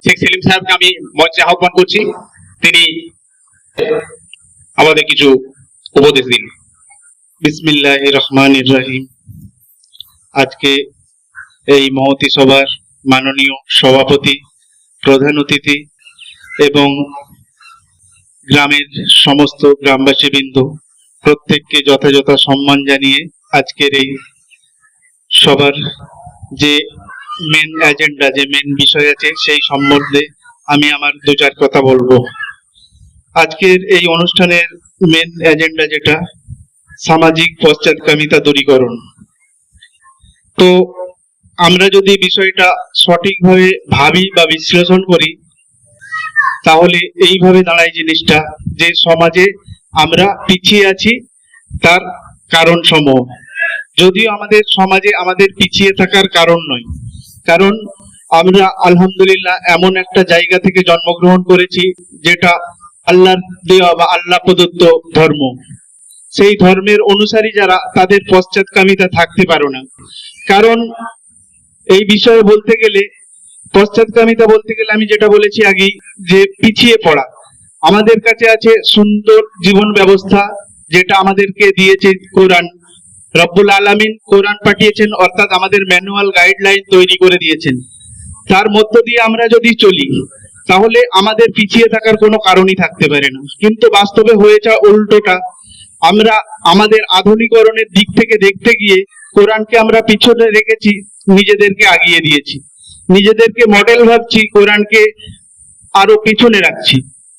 শেখ সেলিম সাহেবকে আমি মঞ্চে আহ্বান করছি, তিনি আমাদের কিছু উপদেশ দিন। বিসমিল্লাহির রহমানির রহিম। আজকে এই মহতী সভার মাননীয় সভাপতি, প্রধান অতিথি এবং গ্রামের সমস্ত গ্রামবাসীবৃন্দ প্রত্যেককে যথাযথ সম্মান জানিয়ে আজকের এই সবার যে মেন এজেন্ডা, যে মেন বিষয় আছে সেই সম্বন্ধে আমি আমার দু চার কথা বলবো। আজকের এই অনুষ্ঠানের মেন এজেন্ডা যেটা সামাজিক পশ্চাৎগামিতা দূরীকরণ। তো আমরা যদি বিষয়টা সঠিকভাবে ভাবি বা বিশ্লেষণ করি তাহলে এইভাবে দাঁড়ায় জিনিসটা, যে সমাজে আমরা পিছিয়ে আছি তার কারণ সমূহ। যদিও আমাদের সমাজে আমাদের পিছিয়ে থাকার কারণ নয়, কারণ আমরা আলহামদুলিল্লাহ এমন একটা জায়গা থেকে জন্মগ্রহণ করেছি যেটা আল্লাহর দেওয়া বা আল্লাহ প্রদত্ত ধর্ম। সেই ধর্মের অনুসারী যারা, তাদের পশ্চাৎগামিতা থাকতে পারো না। কারণ এই বিষয়ে বলতে গেলে, পশ্চাৎগামিতা বলতে গেলে আমি যেটা বলেছি আগেই, যে পিছিয়ে পড়া। আমাদের কাছে আছে সুন্দর জীবন ব্যবস্থা যেটা আমাদেরকে দিয়েছে কোরআন। রব্বুল আলামিন কোরআন পাঠিয়েছেন, অর্থাৎ আমাদের ম্যানুয়াল গাইডলাইন তৈরি করে দিয়েছেন। তার মধ্য দিয়ে আমরা যদি চলি তাহলে আমাদের পিছিয়ে থাকার কোনো কারণই থাকতে পারে না। কিন্তু বাস্তবে হয়েছে উল্টোটা। আমরা আমাদের আধুনিকরণের দিক থেকে দেখতে গিয়ে কোরআনকে আমরা পিছনে রেখেছি, নিজেদেরকে আগিয়ে দিয়েছি, নিজেদেরকে মডেল ভাবছি, কোরআনকে আরো পিছনে রাখছি।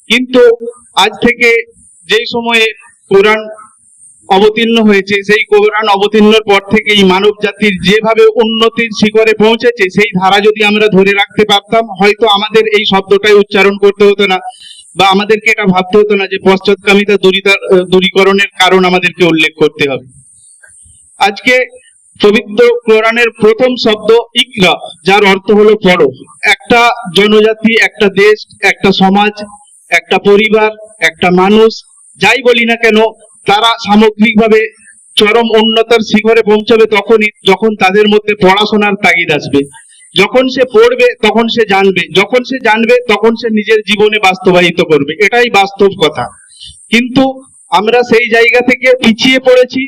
কিন্তু আজ থেকে যেই সময়ে কোরআন অবতীর্ণ হয়েছে, সেই কোরআন অবতীর্ণের পর থেকেই মানব জাতির যেভাবে উন্নতির শিখরে পৌঁছেছে, সেই ধারা যদি আমরা ধরে রাখতে পারতাম, হয়তো আমাদের এই শব্দটাই উচ্চারণ করতে হতো না, বা আমাদেরকে এটা ভাবতে হতো না যে পশ্চাৎগামিতা দূরীকরণের কারণ আমাদেরকে উল্লেখ করতে হবে। আজকে পবিত্র কোরআনের প্রথম শব্দ ইকরা, যার অর্থ হলো পড়ো। একটা জনজাতি, একটা দেশ, একটা সমাজ, একটা পরিবার, একটা মানুষ, যাই বলি না কেন, তারা সামগ্রিকভাবে চরম উন্নতার শিখরে পৌঁছাবে তখনই যখন তাদের মধ্যে পড়াশোনার তাগিদ আসবে। যখন সে পড়বে তখন সে জানবে, যখন সে জানবে তখন সে নিজের জীবনে বাস্তবায়িত করবে। এটাই বাস্তব কথা। কিন্তু আমরা সেই জায়গা থেকে পিছিয়ে পড়েছি,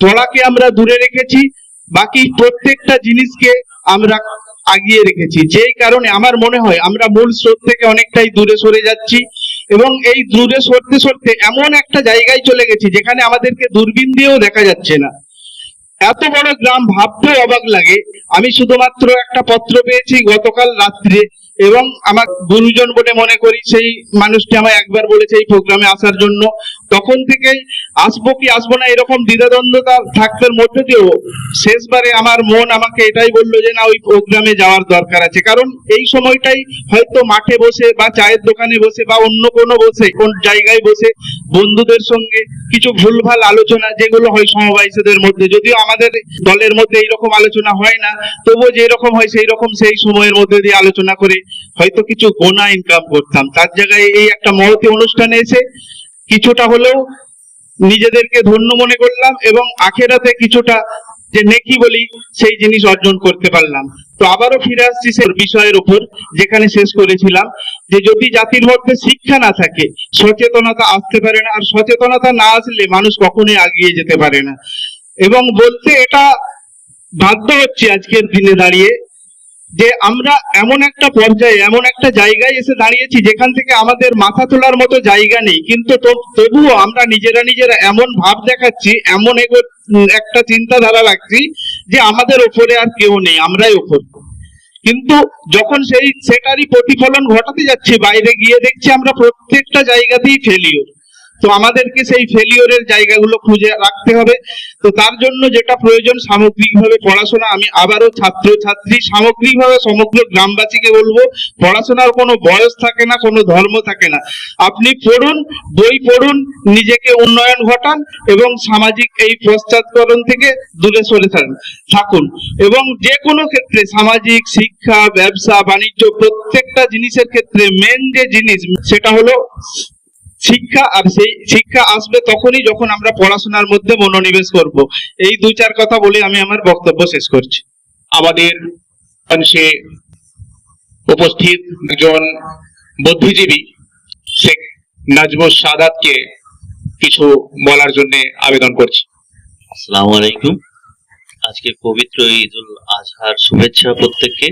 পড়াকে আমরা দূরে রেখেছি, বাকি প্রত্যেকটা জিনিসকে আমরা আগিয়ে রেখেছি। যেই কারণে আমার মনে হয় আমরা মূল স্রোত থেকে অনেকটাই দূরে সরে যাচ্ছি, এবং এই দূরে সরতে সরতে এমন একটা জায়গায় চলে গেছি যেখানে আমাদেরকে দূরবীন দিয়েও দেখা যাচ্ছে না। এত বড় গ্রাম ভাবতেও অবাক লাগে। আমি শুধুমাত্র একটা পত্র পেয়েছি গতকাল রাত্রে, এবং আমার গুরুজন বলে মনে করি সেই মানুষটি আমায় একবার বলেছে এই প্রোগ্রামে আসার জন্য। তখন থেকেই আসবো কি আসবো না এরকম দ্বিধাদ্বন্দ্বতা থাকবার মধ্যে দিয়েও শেষবারে আমার মন আমাকে এটাই বললো যে না, ওই প্রোগ্রামে যাওয়ার দরকার আছে। কারণ এই সময়টাই হয়তো মাঠে বসে বা চায়ের দোকানে বসে বা অন্য কোনো বসে, কোন জায়গায় বসে বন্ধুদের সঙ্গে কিছু ভুলভাল আলোচনা যেগুলো হয় সমবয়সীদের মধ্যে, যদিও আমাদের দলের মধ্যে এইরকম আলোচনা হয় না, তবুও যে রকম হয় সেই রকম সেই সময়ের মধ্যে দিয়ে আলোচনা করে হয়তো কিছু গোনা ইনকাম করতাম। তার জায়গায় এই একটা মহতী অনুষ্ঠানে এসে কিছুটা হলেও নিজেদেরকে ধন্য মনে করলাম, এবং আখেরাতে কিছুটা যে নেকি বলি সেই জিনিস অর্জন করতে পারলাম। তো আবারও ফিরে আসছি সেই বিষয়ের উপর যেখানে শেষ করেছিলাম, যে যদি জাতির মধ্যে শিক্ষা না থাকে, সচেতনতা আসতে পারে না, আর সচেতনতা না আসলে মানুষ কখনোই এগিয়ে যেতে পারে না। এবং বলতে এটা বাধ্য হচ্ছে আজকের দিনে দাঁড়িয়ে যে আমরা এমন একটা পর্যায়ে, এমন একটা জায়গায় এসে দাঁড়িয়েছি যেখান থেকে আমাদের মাথা তোলার মতো জায়গা নেই। কিন্তু তবুও আমরা নিজেরা এমন ভাব দেখাচ্ছি, এমন একটা চিন্তাধারা রাখছি যে আমাদের ওপরে আর কেউ নেই, আমরাই ওপর। কিন্তু যখন সেটারই প্রতিফলন ঘটাতে যাচ্ছি, বাইরে গিয়ে দেখছি আমরা প্রত্যেকটা জায়গাতেই ফেলিওর। তো আমাদেরকে সেই ফেলিওরের জায়গাগুলো খুঁজে রাখতে হবে। তো তার জন্য যেটা প্রয়োজন, সামগ্রিকভাবে পড়াশোনা। আমি আবারও ছাত্র ছাত্রী সামগ্রিকভাবে সমগ্র গ্রামবাসীকে বলবো, পড়াশোনার কোনো বয়স থাকে না, কোনো ধর্ম থাকে না। আপনি পড়ুন, বই পড়ুন, নিজেকে উন্নয়ন ঘটান, এবং সামাজিক এই পশ্চাৎকরণ থেকে দূরে সরে থাকুন। এবং যে কোনো ক্ষেত্রে সামাজিক, শিক্ষা, ব্যবসা, বাণিজ্য, প্রত্যেকটা জিনিসের ক্ষেত্রে মেন যে জিনিস সেটা হলো শিক্ষা। আর সেই শিক্ষা আসবে তখনই যখন আমরা পড়াশোনার মধ্যে মনোনিবেশ করব। এই দু চার কথা বলে আমি আমার বক্তব্য শেষ করছি। আমাদের অংশে উপস্থিত একজন বুদ্ধিজীবী শেখ নাজমুস সাদাতকে কিছু বলার জন্য আবেদন করছি। আসসালামু আলাইকুম। আজকে পবিত্র ঈদুল আজহার শুভেচ্ছা প্রত্যেককে।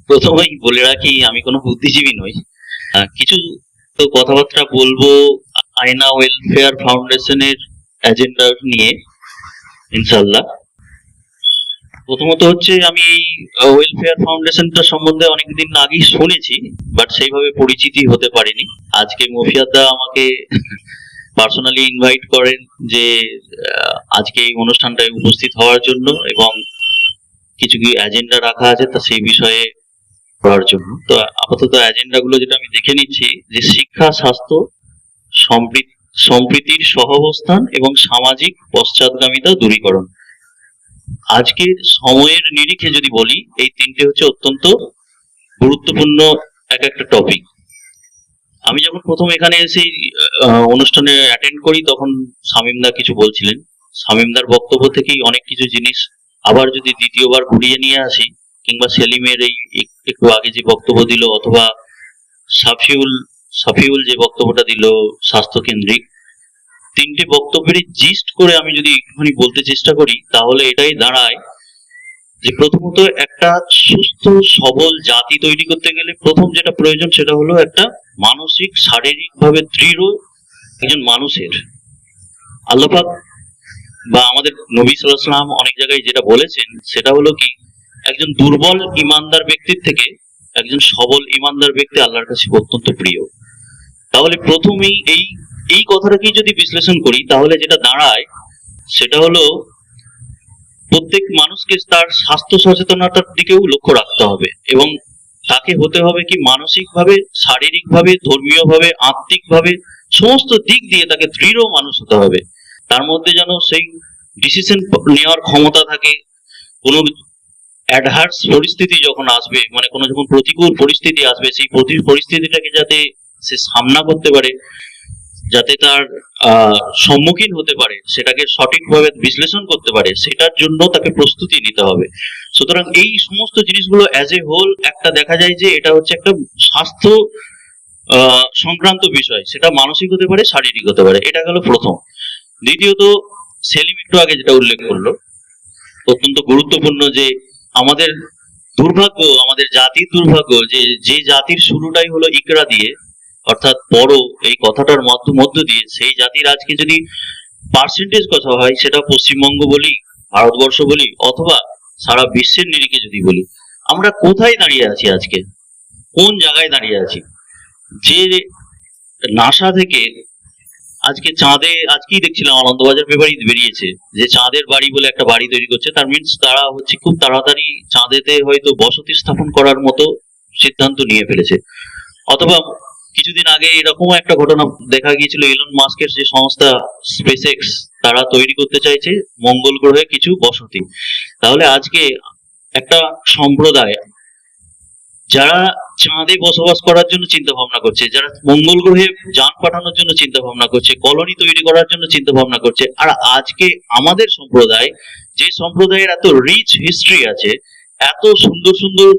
প্রথমেই বলে রাখি, আমি কোনো বুদ্ধিজীবী নই। কিছু তো কথাবার্তা বলবো আয়না ওয়েলফেয়ার ফাউন্ডেশনের এজেন্ডা নিয়ে, ইনশাল্লাহ। প্রথমত হচ্ছে, আমি এই ওয়েলফেয়ার ফাউন্ডেশনটা সম্বন্ধে অনেকদিন আগেই শুনেছি, বাট সেইভাবে পরিচিতি হতে পারিনি। আজকে মফিয়াদা আমাকে পার্সোনালি ইনভাইট করেন যে আজকে এই অনুষ্ঠানটায় উপস্থিত হওয়ার জন্য, এবং কিছু কি এজেন্ডা রাখা আছে তা সেই বিষয়ে করার জন্য। তো আপাতত এজেন্ডা গুলো যেটা আমি দেখে নিচ্ছি, যে শিক্ষা, স্বাস্থ্য, সম্প্রীতির সহাবস্থান এবং সামাজিক পশ্চাৎগামিতা দূরীকরণ। আজকের সময়ের নিরিখে যদি বলি, এই তিনটে হচ্ছে অত্যন্ত গুরুত্বপূর্ণ একটা টপিক। আমি যখন প্রথম এখানে এসে অনুষ্ঠানে অ্যাটেন্ড করি, তখন শামীমদা কিছু বলছিলেন। শামীমদার বক্তব্য থেকেই অনেক কিছু জিনিস আবার যদি দ্বিতীয়বার ঘুরিয়ে নিয়ে আসি, কিংবা সেলিমের এই একটু আগে যে বক্তব্য দিল, অথবা সাফিউল যে বক্তব্যটা দিল স্বাস্থ্য কেন্দ্রিক, তিনটে বক্তব্যেরই জিস্ট করে আমি যদি একটুখানি বলতে চেষ্টা করি, তাহলে এটাই দাঁড়ায় যে প্রথমত একটা সুস্থ সবল জাতি তৈরি করতে গেলে প্রথম যেটা প্রয়োজন, সেটা হলো একটা মানসিক শারীরিক ভাবে দৃঢ় একজন মানুষের। আল্লাহ পাক বা আমাদের নবী সাল্লাল্লাহু আলাইহি ওয়াসাল্লাম অনেক জায়গায় যেটা বলেছেন, সেটা হলো কি, একজন দুর্বল ইমানদার ব্যক্তির থেকে একজন সবল ইমানদার ব্যক্তি আল্লাহর কাছে অত্যন্ত প্রিয়। তাহলে প্রথমেই এই কথাটাকেই যদি বিশ্লেষণ করি, তাহলে যেটা দাঁড়ায় সেটা হলো প্রত্যেক মানুষকে তার স্বাস্থ্য সচেতনতার দিকেও লক্ষ্য রাখতে হবে, এবং তাকে হতে হবে কি, মানসিকভাবে, শারীরিকভাবে, ধর্মীয়ভাবে, আত্মিকভাবে, সমস্ত দিক দিয়ে তাকে দৃঢ় মানুষ হতে হবে। তার মধ্যে যেন সেই ডিসিশন নেওয়ার ক্ষমতা থাকে। কোনো অ্যাডভার্স পরিস্থিতি যখন আসবে, মানে কোনো যখন প্রতিকূল পরিস্থিতি আসবে, সেই পরিস্থিতিটাকে যাতে সে সামনা করতে পারে, যাতে তার সম্মুখীন হতে পারে, সেটাকে সঠিকভাবে বিশ্লেষণ করতে পারে, সেটার জন্য তাকে প্রস্তুতি নিতে হবে। সুতরাং এই সমস্ত জিনিসগুলো অ্যাজ এ হোল একটা দেখা যায় যে এটা হচ্ছে একটা স্বাস্থ্য সংক্রান্ত বিষয়। সেটা মানসিক হতে পারে, শারীরিক হতে পারে। এটা গেল প্রথম। দ্বিতীয়ত, সেলিম একটু আগে যেটা উল্লেখ করলো, অত্যন্ত গুরুত্বপূর্ণ, যে আমাদের দুর্ভাগ্য, আমাদের জাতির দুর্ভাগ্য, যে জাতির শুরুটাই হলো ইকরা দিয়ে, অর্থাৎ পড়ো, এই কথাটার মধ্য দিয়ে, সেই জাতির আজকে যদি পার্সেন্টেজ কথা হয়, সেটা পশ্চিমবঙ্গ বলি, ভারতবর্ষ বলি, অথবা সারা বিশ্বের নিরিখে যদি বলি, আমরা কোথায় দাঁড়িয়ে আছি আজকে, কোন জায়গায় দাঁড়িয়ে আছি? যে নাসা থেকে আজকে চাঁদে, আজকেই দেখছিলাম আনন্দবাজার পেপারই বেরিয়েছে, যে চাঁদের বাড়ি বলে একটা বাড়ি তৈরি করছে। তার মিনস তারা হচ্ছে খুব তাড়াতাড়ি চাঁদেতে হয়তো বসতি স্থাপন করার মতো সিদ্ধান্ত নিয়ে ফেলেছে। অথবা কিছুদিন আগে এরকম একটা ঘটনা দেখা গিয়েছিল, এলন মাস্কের যে সংস্থা স্পেসএক্স, তারা তৈরি করতে চাইছে মঙ্গল গ্রহে কিছু বসতি। তাহলে আজকে একটা সম্প্রদায় যারা চাঁদে বসবাস করার জন্য চিন্তা ভাবনা করছে, যারা মঙ্গল গ্রহে যান পাঠানোর জন্য চিন্তা ভাবনা করছে, কলোনি তৈরি করার জন্য চিন্তা ভাবনা করছে, আর আজকে আমাদের সম্প্রদায়, যে সম্প্রদায়ের এত রিচ হিস্ট্রি আছে, এত সুন্দর সুন্দর,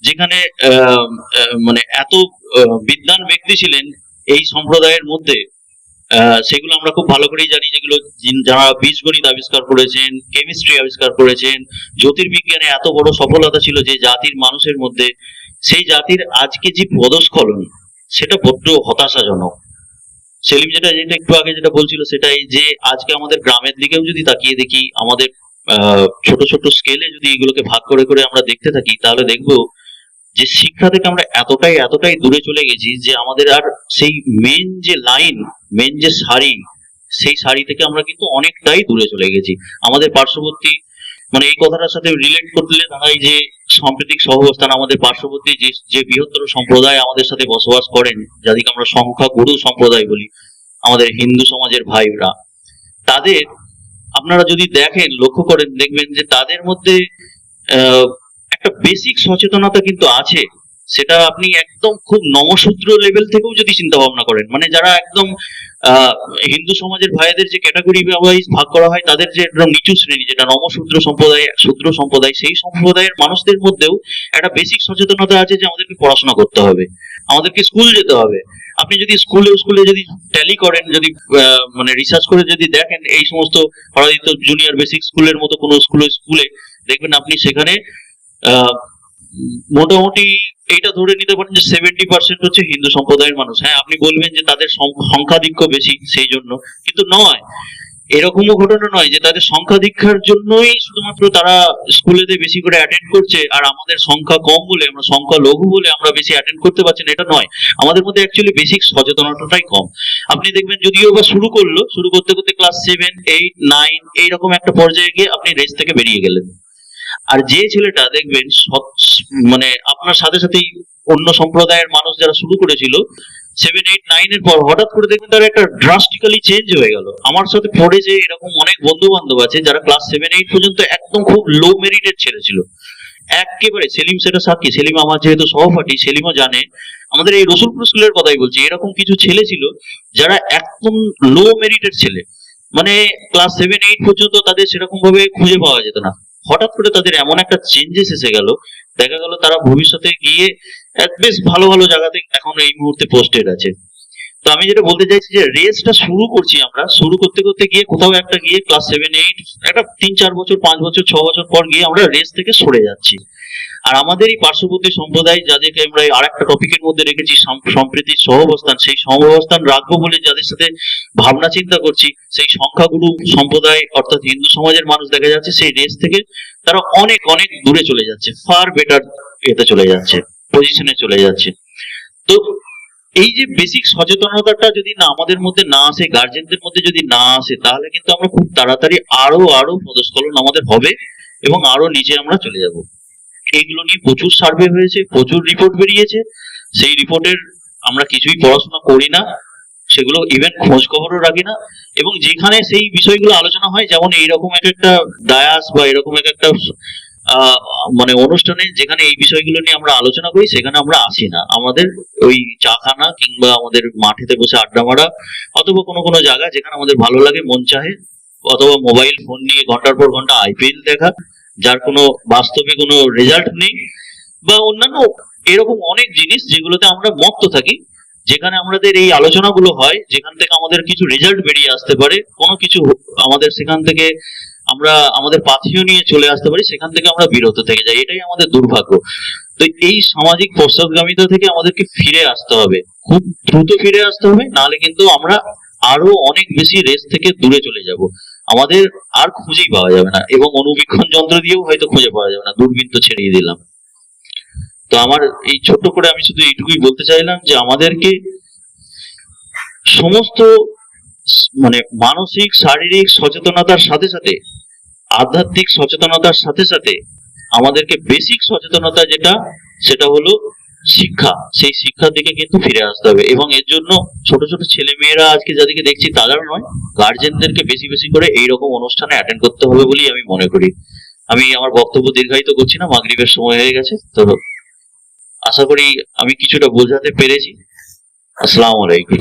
যেখানে মানে এত বিদ্বান ব্যক্তি ছিলেন এই সম্প্রদায়ের মধ্যে, সেগুলো আমরা খুব ভালো করেই জানি, যেগুলো যারা বীজগণিত আবিষ্কার করেছেন, কেমিস্ট্রি আবিষ্কার করেছেন, জ্যোতির্বিজ্ঞানে এত বড় সফলতা ছিল যে জাতির মানুষের মধ্যে, সেই জাতির আজকে যে পদস্খলন, সেটা বড্ড হতাশাজনক। সেলিম যেটা একটু আগে যেটা বলছিল, সেটাই যে আজকে আমাদের গ্রামের দিকেও যদি তাকিয়ে দেখি, আমাদের ছোট ছোট স্কেলে যদি এগুলোকে ভাগ করে করে আমরা দেখতে থাকি, তাহলে দেখবো যে শিক্ষা থেকে আমরা এতটাই দূরে চলে গেছি, যে আমাদের আর সেই মেন যে লাইন, মেন যে সারি, সেই সারি থেকে আমরা কিন্তু অনেকটাই দূরে চলে গেছি। আমাদের পার্শ্ববর্তী, মানে এই কথাটার সাথে রিলেট করলে দাঁড়ায় যে সাম্প্রতিক সহাবস্থান, আমাদের পার্শ্ববর্তী যে বৃহত্তর সম্প্রদায় আমাদের সাথে বসবাস করেন, যাদেরকে আমরা সংখ্যাগুরু সম্প্রদায় বলি, আমাদের হিন্দু সমাজের ভাইরা, তাদের আপনারা যদি দেখেন, লক্ষ্য করেন, দেখবেন যে তাদের মধ্যে একটা বেসিক সচেতনতা কিন্তু আছে। সেটা আপনি একদম খুব নমশূদ্র লেভেল থেকেও যদি চিন্তা ভাবনা করেন, মানে যারা একদম হিন্দু সমাজের ভাইদের যে ক্যাটাগরি ওয়াইজ ভাগ করা হয়, তাদের যে একদম নিচু শ্রেণী, যেটা নমশূদ্র সম্প্রদায়, শূদ্র সম্প্রদায়, সেই সম্প্রদায়ের মানুষদের মধ্যেও একটা বেসিক সচেতনতা আছে যে আমাদেরকে পড়াশোনা করতে হবে, আমাদেরকে স্কুল যেতে হবে। আপনি যদি স্কুলে যদি ট্যালি করেন, যদি মানে রিসার্চ করে যদি দেখেন এই সমস্ত পরাজিত জুনিয়র বেসিক স্কুলের মতো কোনো স্কুলে দেখবেন আপনি সেখানে মোটামুটি এইটা ধরে নিতে পারেন যে 70% হচ্ছে হিন্দু সম্প্রদায়ের মানুষ। হ্যাঁ, আপনি বলবেন যে তাদের সংখ্যাধিক্য বেশি সেই জন্য, কিন্তু নয়, এরকমও ঘটনা নয় যে তাদের সংখ্যাধিক্যার জন্যই শুধুমাত্র তারা স্কুলেতে বেশি করে অ্যাটেন্ড করছে, আর আমাদের সংখ্যা কম বলে, আমরা সংখ্যা লঘু বলে আমরা বেশি অ্যাটেন্ড করতে পারছি না, এটা নয়। আমাদের মধ্যে অ্যাকচুয়ালি বেসিক সচেতনতাটাই কম। আপনি দেখবেন যদিও বা শুরু করতে করতে ক্লাস 7, 8, 9 এইরকম একটা পর্যায়ে গিয়ে আপনি রেস থেকে বেরিয়ে গেলেন। আর যে ছেলেটা দেখবেন মানে আপনার সাথে সাথেই অন্য সম্প্রদায়ের মানুষ যারা শুরু করেছিল 7, 8, 9 এর পর হঠাৎ করে দেখবেন তার একটা ড্রাস্টিক্যালি চেঞ্জ হয়ে গেল। আমার সাথে পড়ে যে এরকম অনেক বন্ধু বান্ধব আছে যারা ক্লাস 7, 8 পর্যন্ত একদম খুব লো মেরিটেড ছেলে ছিল, একেবারে। সেলিম সেটা সাক্ষী, সেলিম আমার যেহেতু সহপাঠী, সেলিমও জানে, আমাদের এই রসুলপুর স্কুলের কথাই বলছি, এরকম কিছু ছেলে ছিল যারা একদম লো মেরিটেড ছেলে, মানে ক্লাস 7, 8 পর্যন্ত তাদের সেরকম ভাবে খুঁজে পাওয়া যেত না। হঠাৎ করে তাদের এমন একটা চেঞ্জেস এসে গেল, দেখা গেল তারা ভবিষ্যতে গিয়ে বেশ ভালো ভালো জায়গাতে এখন এই মুহূর্তে পোস্টেড আছে। তো আমি যেটা বলতে চাইছি যে রেসটা শুরু করছি আমরা, শুরু করতে করতে গিয়ে কোথাও একটা গিয়ে ক্লাস 7, 8 একটা 3-4 বছর, 5 বছর, 6 বছর পর গিয়ে আমরা রেস থেকে সরে যাচ্ছি। আর আমাদের এই পার্শ্ববর্তী সম্প্রদায় যাদেরকে আমরা আর একটা টপিকের মধ্যে রেখেছি সম্প্রীতির সহাবস্থান, সেই সহাবস্থান রাখবো বলে যাদের সাথে ভাবনা চিন্তা করছি, সেই সংখ্যাগুরু সম্প্রদায় অর্থাৎ হিন্দু সমাজের মানুষ দেখা যাচ্ছে সেই রেস থেকে তারা অনেক অনেক দূরে চলে যাচ্ছে, ফার বেটার এতে চলে যাচ্ছে, পজিশনে চলে যাচ্ছে। তো এই যে বেসিক সচেতনতাটা যদি না আমাদের মধ্যে না আসে, গার্জেনদের মধ্যে যদি না আসে, তাহলে কিন্তু আমরা খুব তাড়াতাড়ি আরো পদস্খলন আমাদের হবে এবং আরো নিচে আমরা চলে যাব। এইগুলো নিয়ে প্রচুর সার্ভে হয়েছে, প্রচুর রিপোর্ট বেরিয়েছে, সেই রিপোর্টের আমরা কিছুই পড়াশোনা করি না, সেগুলো ইভেন খোঁজ খবরও রাখি না, এবং যেখানে সেই বিষয়গুলো আলোচনা হয়, যেমন এইরকম একটা ডায়াস বা এরকম একটা মানে অনুষ্ঠানে যেখানে এই বিষয়গুলো নিয়ে আমরা আলোচনা করি, সেখানে আমরা আসি না। আমাদের ওই চাখানা কিংবা আমাদের মাঠেতে বসে আড্ডা মারা, অথবা কোনো জায়গা যেখানে আমাদের ভালো লাগে, মন চাহে, অথবা মোবাইল ফোন নিয়ে ঘন্টার পর ঘন্টা আইপিএল দেখা, যার কোনো বাস্তবে কোনো রেজাল্ট নেই, বা অন্যান্য এরকম অনেক জিনিস যেগুলোতে আমরা মত্ত থাকি, যেখানে আমাদের এই আলোচনাগুলো হয়, যেখান থেকে আমাদের কিছু রেজাল্ট বেরিয়ে আসতে পারে, কোনো কিছু আমাদের সেখান থেকে আমরা আমাদের পাথেয় নিয়ে চলে আসতে পারি, সেখান থেকে আমরা বিরত থেকে যাই, এটাই আমাদের দুর্ভাগ্য। তো এই সামাজিক পশ্চাৎগামিতা থেকে আমাদেরকে ফিরে আসতে হবে, খুব দ্রুত ফিরে আসতে হবে, নাহলে কিন্তু আমরা আরো অনেক বেশি রেস থেকে দূরে চলে যাব, আমাদের আর খুঁজেই পাওয়া যাবে না, এবং অনুবীক্ষণ যন্ত্র দিয়েও হয়তো খুঁজে পাওয়া যাবে না, দূরবীন তো ছেড়িয়ে দিলাম। তো আমার এই ছোট্ট করে আমি শুধু এইটুকুই বলতে চাইলাম যে আমাদেরকে সমস্ত মানে মানসিক শারীরিক সচেতনতার সাথে সাথে আধ্যাত্মিক সচেতনতার সাথে সাথে আমাদেরকে বেসিক সচেতনতা যেটা, সেটা হলো শিক্ষা, সেই শিক্ষার দিকে কিন্তু ফিরে আসতে হবে। এবং এর জন্য ছোট ছোট ছেলে মেয়েরা আজকে যাদেরকে দেখছি তারা নয়, গার্জেনদেরকে বেশি বেশি করে এইরকম অনুষ্ঠানে অ্যাটেন্ড করতে হবে বলেই আমি মনে করি। আমি আমার বক্তব্য দীর্ঘায়িত করছি না, মাগরিবের সময় হয়ে গেছে, তো আশা করি আমি কিছুটা বোঝাতে পেরেছি। আসসালামু আলাইকুম।